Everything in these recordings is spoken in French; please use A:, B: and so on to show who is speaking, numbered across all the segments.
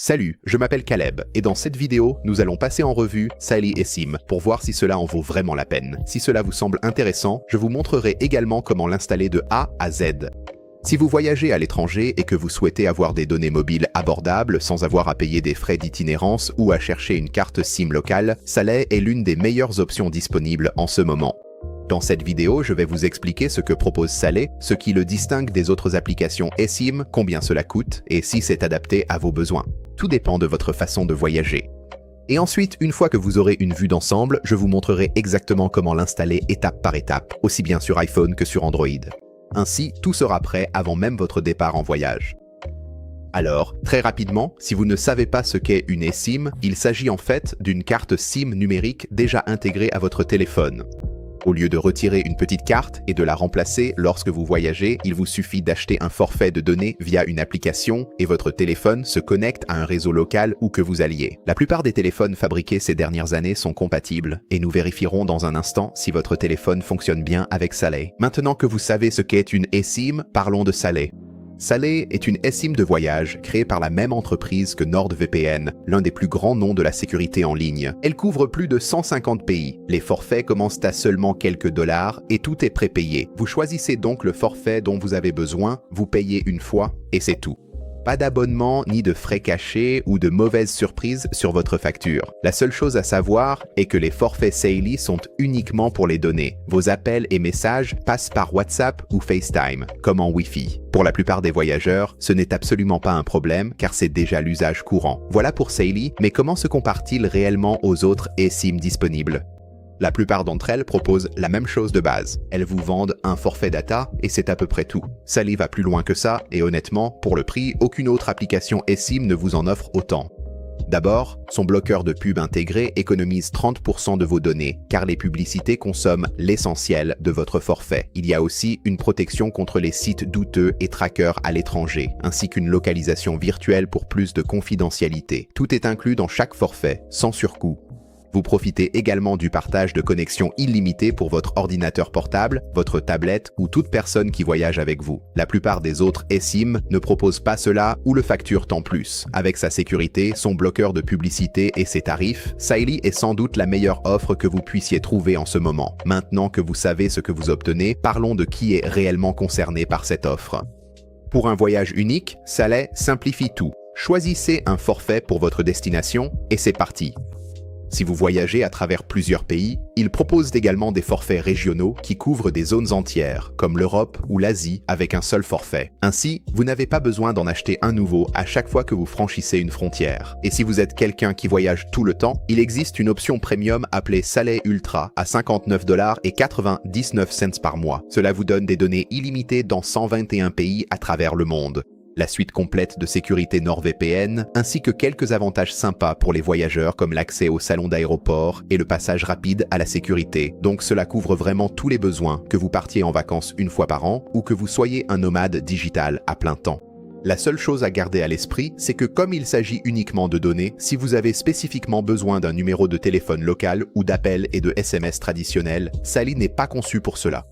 A: Salut, je m'appelle Caleb, et dans cette vidéo, nous allons passer en revue Sally eSIM pour voir si cela en vaut vraiment la peine. Si cela vous semble intéressant, je vous montrerai également comment l'installer de A à Z. Si vous voyagez à l'étranger et que vous souhaitez avoir des données mobiles abordables sans avoir à payer des frais d'itinérance ou à chercher une carte SIM locale, Sally est l'une des meilleures options disponibles en ce moment. Dans cette vidéo, je vais vous expliquer ce que propose Sally, ce qui le distingue des autres applications eSIM, combien cela coûte et si c'est adapté à vos besoins. Tout dépend de votre façon de voyager. Et ensuite, une fois que vous aurez une vue d'ensemble, je vous montrerai exactement comment l'installer étape par étape, aussi bien sur iPhone que sur Android. Ainsi, tout sera prêt avant même votre départ en voyage. Alors, très rapidement, si vous ne savez pas ce qu'est une eSIM, il s'agit en fait d'une carte SIM numérique déjà intégrée à votre téléphone. Au lieu de retirer une petite carte et de la remplacer lorsque vous voyagez, il vous suffit d'acheter un forfait de données via une application et votre téléphone se connecte à un réseau local où que vous alliez. La plupart des téléphones fabriqués ces dernières années sont compatibles et nous vérifierons dans un instant si votre téléphone fonctionne bien avec Sally. Maintenant que vous savez ce qu'est une eSIM, parlons de Sally. Sally est une eSIM de voyage créée par la même entreprise que NordVPN, l'un des plus grands noms de la sécurité en ligne. Elle couvre plus de 150 pays. Les forfaits commencent à seulement quelques dollars et tout est prépayé. Vous choisissez donc le forfait dont vous avez besoin, vous payez une fois et c'est tout. Pas d'abonnement, ni de frais cachés ou de mauvaises surprises sur votre facture. La seule chose à savoir est que les forfaits Sally sont uniquement pour les données. Vos appels et messages passent par WhatsApp ou FaceTime, comme en Wi-Fi. Pour la plupart des voyageurs, ce n'est absolument pas un problème car c'est déjà l'usage courant. Voilà pour Sally, mais comment se compare-t-il réellement aux autres eSIM disponibles ? La plupart d'entre elles proposent la même chose de base. Elles vous vendent un forfait data et c'est à peu près tout. Sally va plus loin que ça et honnêtement, pour le prix, aucune autre application eSIM ne vous en offre autant. D'abord, son bloqueur de pub intégré économise 30% de vos données, car les publicités consomment l'essentiel de votre forfait. Il y a aussi une protection contre les sites douteux et trackers à l'étranger, ainsi qu'une localisation virtuelle pour plus de confidentialité. Tout est inclus dans chaque forfait, sans surcoût. Vous profitez également du partage de connexions illimitées pour votre ordinateur portable, votre tablette ou toute personne qui voyage avec vous. La plupart des autres eSIM ne proposent pas cela ou le facturent en plus. Avec sa sécurité, son bloqueur de publicité et ses tarifs, Sally est sans doute la meilleure offre que vous puissiez trouver en ce moment. Maintenant que vous savez ce que vous obtenez, parlons de qui est réellement concerné par cette offre. Pour un voyage unique, Sally simplifie tout. Choisissez un forfait pour votre destination et c'est parti. Si vous voyagez à travers plusieurs pays, ils proposent également des forfaits régionaux qui couvrent des zones entières, comme l'Europe ou l'Asie, avec un seul forfait. Ainsi, vous n'avez pas besoin d'en acheter un nouveau à chaque fois que vous franchissez une frontière. Et si vous êtes quelqu'un qui voyage tout le temps, il existe une option premium appelée Sally Ultra à $59,99 par mois. Cela vous donne des données illimitées dans 121 pays à travers le monde. La suite complète de sécurité NordVPN, ainsi que quelques avantages sympas pour les voyageurs comme l'accès au salon d'aéroport et le passage rapide à la sécurité. Donc cela couvre vraiment tous les besoins, que vous partiez en vacances une fois par an ou que vous soyez un nomade digital à plein temps. La seule chose à garder à l'esprit, c'est que comme il s'agit uniquement de données, si vous avez spécifiquement besoin d'un numéro de téléphone local ou d'appel et de SMS traditionnels, Sally n'est pas conçu pour cela.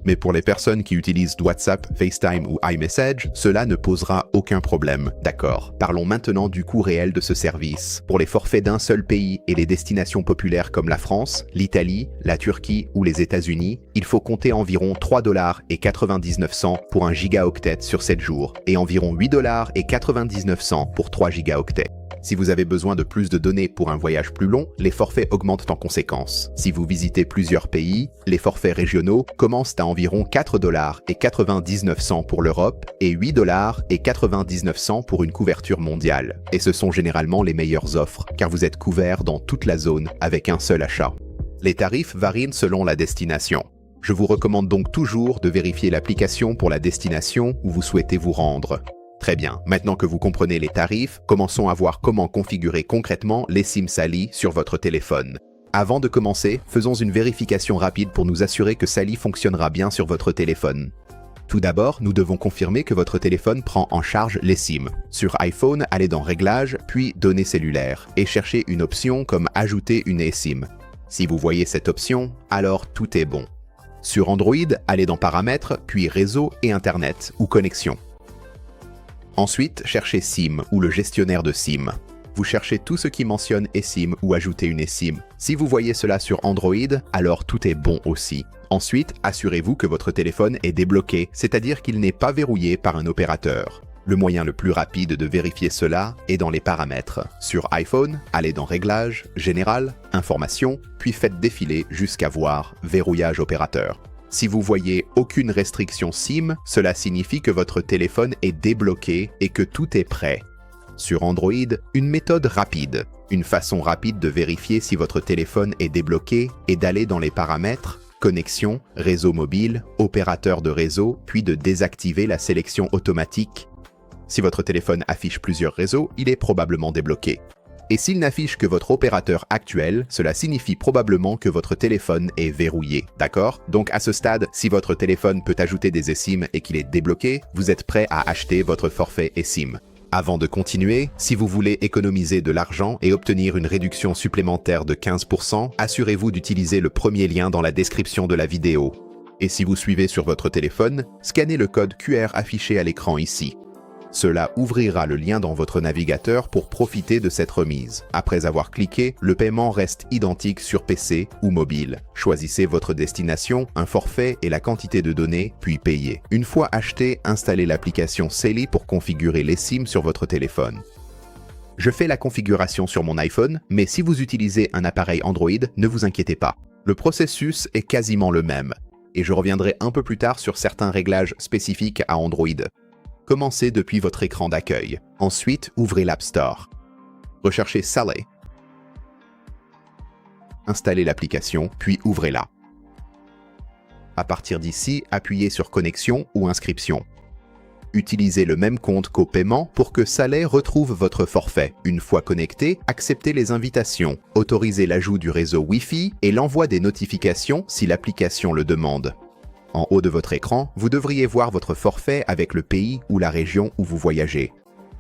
A: Mais pour les personnes qui utilisent WhatsApp, FaceTime ou iMessage, cela ne posera aucun problème. D'accord. Parlons maintenant du coût réel de ce service. Pour les forfaits d'un seul pays et les destinations populaires comme la France, l'Italie, la Turquie ou les États-Unis, il faut compter environ $3,99 pour un gigaoctet sur 7 jours et environ $8,99 pour 3 gigaoctets. Si vous avez besoin de plus de données pour un voyage plus long, les forfaits augmentent en conséquence. Si vous visitez plusieurs pays, les forfaits régionaux commencent à environ $4,99 pour l'Europe et $8,99 pour une couverture mondiale. Et ce sont généralement les meilleures offres, car vous êtes couvert dans toute la zone avec un seul achat. Les tarifs varient selon la destination. Je vous recommande donc toujours de vérifier l'application pour la destination où vous souhaitez vous rendre. Très bien, maintenant que vous comprenez les tarifs, commençons à voir comment configurer concrètement l'eSIM Sally sur votre téléphone. Avant de commencer, faisons une vérification rapide pour nous assurer que Sally fonctionnera bien sur votre téléphone. Tout d'abord, nous devons confirmer que votre téléphone prend en charge l'eSIM. Sur iPhone, allez dans Réglages, puis Données cellulaires, et cherchez une option comme Ajouter une eSIM. Si vous voyez cette option, alors tout est bon. Sur Android, allez dans Paramètres, puis Réseau et Internet ou Connexion. Ensuite, cherchez SIM ou le gestionnaire de SIM. Vous cherchez tout ce qui mentionne eSIM ou ajouter une eSIM. Si vous voyez cela sur Android, alors tout est bon aussi. Ensuite, assurez-vous que votre téléphone est débloqué, c'est-à-dire qu'il n'est pas verrouillé par un opérateur. Le moyen le plus rapide de vérifier cela est dans les paramètres. Sur iPhone, allez dans Réglages, Général, Informations, puis faites défiler jusqu'à voir Verrouillage opérateur. Si vous voyez aucune restriction SIM, cela signifie que votre téléphone est débloqué et que tout est prêt. Sur Android, une méthode rapide. Une façon rapide de vérifier si votre téléphone est débloqué est d'aller dans les paramètres, connexion, réseau mobile, opérateur de réseau, puis de désactiver la sélection automatique. Si votre téléphone affiche plusieurs réseaux, il est probablement débloqué. Et s'il n'affiche que votre opérateur actuel, cela signifie probablement que votre téléphone est verrouillé, d'accord? Donc à ce stade, si votre téléphone peut ajouter des eSIM et qu'il est débloqué, vous êtes prêt à acheter votre forfait eSIM. Avant de continuer, si vous voulez économiser de l'argent et obtenir une réduction supplémentaire de 15%, assurez-vous d'utiliser le premier lien dans la description de la vidéo. Et si vous suivez sur votre téléphone, scannez le code QR affiché à l'écran ici. Cela ouvrira le lien dans votre navigateur pour profiter de cette remise. Après avoir cliqué, le paiement reste identique sur PC ou mobile. Choisissez votre destination, un forfait et la quantité de données, puis payez. Une fois acheté, installez l'application Sally pour configurer l'eSIM sur votre téléphone. Je fais la configuration sur mon iPhone, mais si vous utilisez un appareil Android, ne vous inquiétez pas. Le processus est quasiment le même, et je reviendrai un peu plus tard sur certains réglages spécifiques à Android. Commencez depuis votre écran d'accueil. Ensuite, ouvrez l'App Store. Recherchez Sally. Installez l'application, puis ouvrez-la. À partir d'ici, appuyez sur Connexion ou Inscription. Utilisez le même compte qu'au paiement pour que Sally retrouve votre forfait. Une fois connecté, acceptez les invitations, autorisez l'ajout du réseau Wi-Fi et l'envoi des notifications si l'application le demande. En haut de votre écran, vous devriez voir votre forfait avec le pays ou la région où vous voyagez.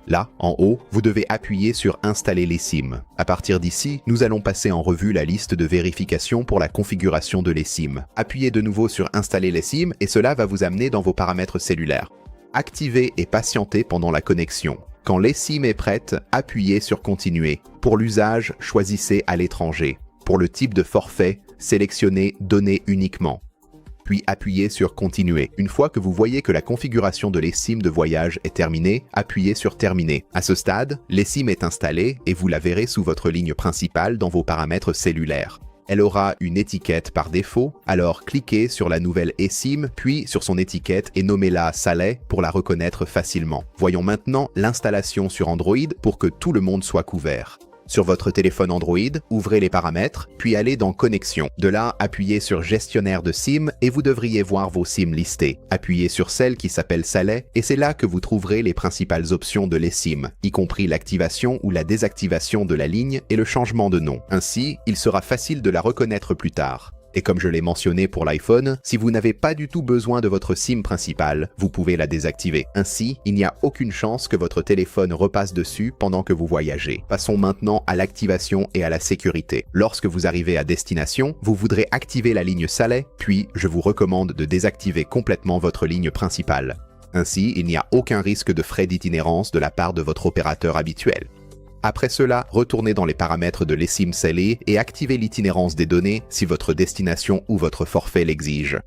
A: Là, en haut, vous devez appuyer sur « Installer l'eSIM ». À partir d'ici, nous allons passer en revue la liste de vérification pour la configuration de l'eSIM. Appuyez de nouveau sur « Installer l'eSIM » et cela va vous amener dans vos paramètres cellulaires. Activez et patientez pendant la connexion. Quand l'eSIM est prête, appuyez sur « Continuer ». Pour l'usage, choisissez « À l'étranger ». Pour le type de forfait, sélectionnez « Données uniquement ». Puis appuyez sur « Continuer ». Une fois que vous voyez que la configuration de l'eSIM de voyage est terminée, appuyez sur « Terminer ». À ce stade, l'eSIM est installée et vous la verrez sous votre ligne principale dans vos paramètres cellulaires. Elle aura une étiquette par défaut, alors cliquez sur la nouvelle eSIM, puis sur son étiquette et nommez-la Sally pour la reconnaître facilement. Voyons maintenant l'installation sur Android pour que tout le monde soit couvert. Sur votre téléphone Android, ouvrez les paramètres, puis allez dans Connexion. De là, appuyez sur Gestionnaire de SIM et vous devriez voir vos SIM listées. Appuyez sur celle qui s'appelle Sally et c'est là que vous trouverez les principales options de l'eSIM, y compris l'activation ou la désactivation de la ligne et le changement de nom. Ainsi, il sera facile de la reconnaître plus tard. Et comme je l'ai mentionné pour l'iPhone, si vous n'avez pas du tout besoin de votre SIM principale, vous pouvez la désactiver. Ainsi, il n'y a aucune chance que votre téléphone repasse dessus pendant que vous voyagez. Passons maintenant à l'activation et à la sécurité. Lorsque vous arrivez à destination, vous voudrez activer la ligne Sally, puis je vous recommande de désactiver complètement votre ligne principale. Ainsi, il n'y a aucun risque de frais d'itinérance de la part de votre opérateur habituel. Après cela, retournez dans les paramètres de l'eSIM Sally et activez l'itinérance des données si votre destination ou votre forfait l'exige.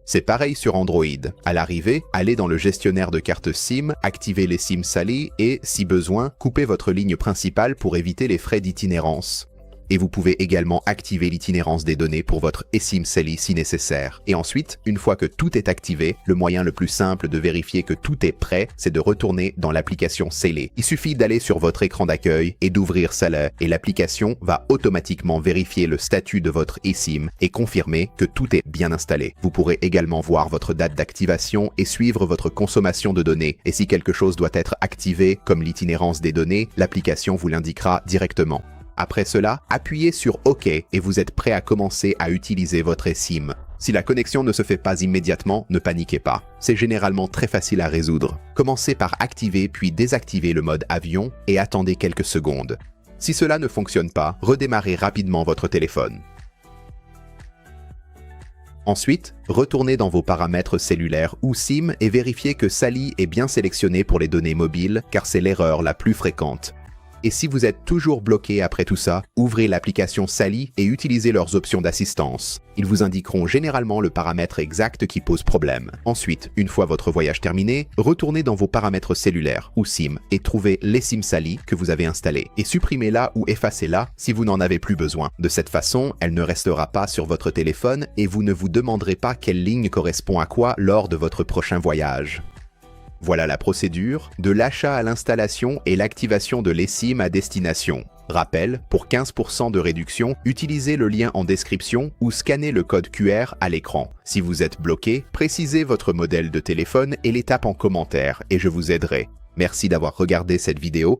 A: C'est pareil sur Android. À l'arrivée, allez dans le gestionnaire de carte SIM, activez l'eSIM Sally et, si besoin, coupez votre ligne principale pour éviter les frais d'itinérance. Et vous pouvez également activer l'itinérance des données pour votre eSIM Sally si nécessaire. Et ensuite, une fois que tout est activé, le moyen le plus simple de vérifier que tout est prêt, c'est de retourner dans l'application Sally. Il suffit d'aller sur votre écran d'accueil et d'ouvrir Sally, et l'application va automatiquement vérifier le statut de votre eSIM et confirmer que tout est bien installé. Vous pourrez également voir votre date d'activation et suivre votre consommation de données. Et si quelque chose doit être activé, comme l'itinérance des données, l'application vous l'indiquera directement. Après cela, appuyez sur OK et vous êtes prêt à commencer à utiliser votre eSIM. Si la connexion ne se fait pas immédiatement, ne paniquez pas. C'est généralement très facile à résoudre. Commencez par activer puis désactiver le mode avion et attendez quelques secondes. Si cela ne fonctionne pas, redémarrez rapidement votre téléphone. Ensuite, retournez dans vos paramètres cellulaires ou SIM et vérifiez que Sally est bien sélectionné pour les données mobiles, car c'est l'erreur la plus fréquente. Et si vous êtes toujours bloqué après tout ça, ouvrez l'application Sally et utilisez leurs options d'assistance. Ils vous indiqueront généralement le paramètre exact qui pose problème. Ensuite, une fois votre voyage terminé, retournez dans vos paramètres cellulaires ou SIM et trouvez l'eSIM Sally que vous avez installée et supprimez-la ou effacez-la si vous n'en avez plus besoin. De cette façon, elle ne restera pas sur votre téléphone et vous ne vous demanderez pas quelle ligne correspond à quoi lors de votre prochain voyage. Voilà la procédure de l'achat à l'installation et l'activation de l'eSIM à destination. Rappel, pour 15% de réduction, utilisez le lien en description ou scannez le code QR à l'écran. Si vous êtes bloqué, précisez votre modèle de téléphone et l'étape en commentaire et je vous aiderai. Merci d'avoir regardé cette vidéo.